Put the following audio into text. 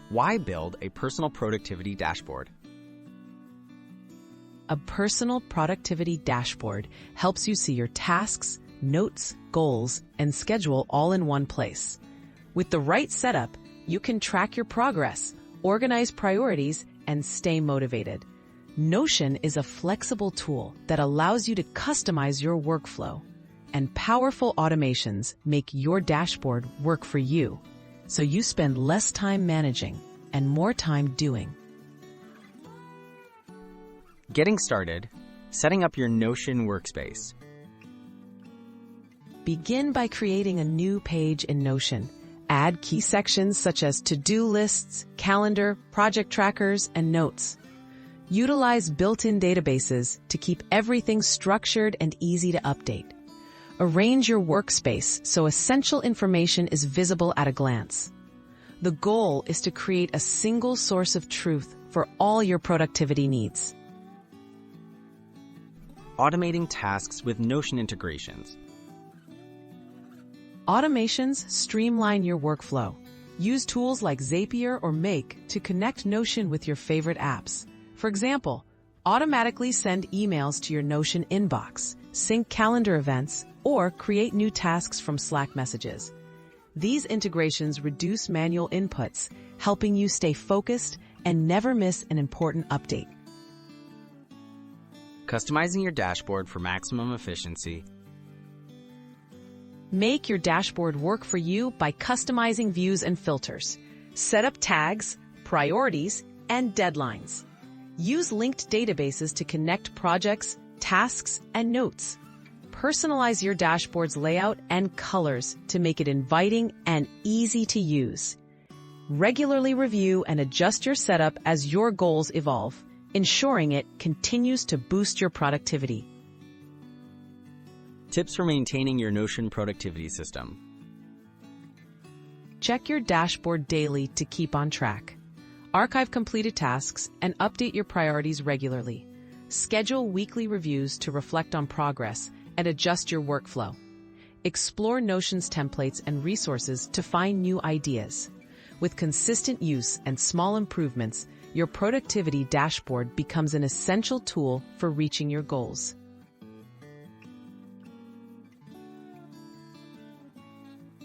Why build a personal productivity dashboard? A personal productivity dashboard helps you see your tasks, notes, goals, and schedule all in one place. With the right setup, you can track your progress, organize priorities, and stay motivated. Notion is a flexible tool that allows you to customize your workflow, and powerful automations make your dashboard work for you, so you spend less time managing and more time doing. Getting started, setting up your Notion workspace. Begin by creating a new page in Notion. Add key sections such as to-do lists, calendar, project trackers, and notes. Utilize built-in databases to keep everything structured and easy to update. Arrange your workspace so essential information is visible at a glance. The goal is to create a single source of truth for all your productivity needs. Automating tasks with Notion integrations. Automations streamline your workflow. Use tools like Zapier or Make to connect Notion with your favorite apps. For example, automatically send emails to your Notion inbox, sync calendar events, or create new tasks from Slack messages. These integrations reduce manual inputs, helping you stay focused and never miss an important update. Customizing your dashboard for maximum efficiency. Make your dashboard work for you by customizing views and filters. Set up tags, priorities, and deadlines. Use linked databases to connect projects, tasks, and notes. Personalize your dashboard's layout and colors to make it inviting and easy to use. Regularly review and adjust your setup as your goals evolve, ensuring it continues to boost your productivity. Tips for maintaining your Notion productivity system. Check your dashboard daily to keep on track. Archive completed tasks and update your priorities regularly. Schedule weekly reviews to reflect on progress and adjust your workflow. Explore Notion's templates and resources to find new ideas. With consistent use and small improvements, your productivity dashboard becomes an essential tool for reaching your goals.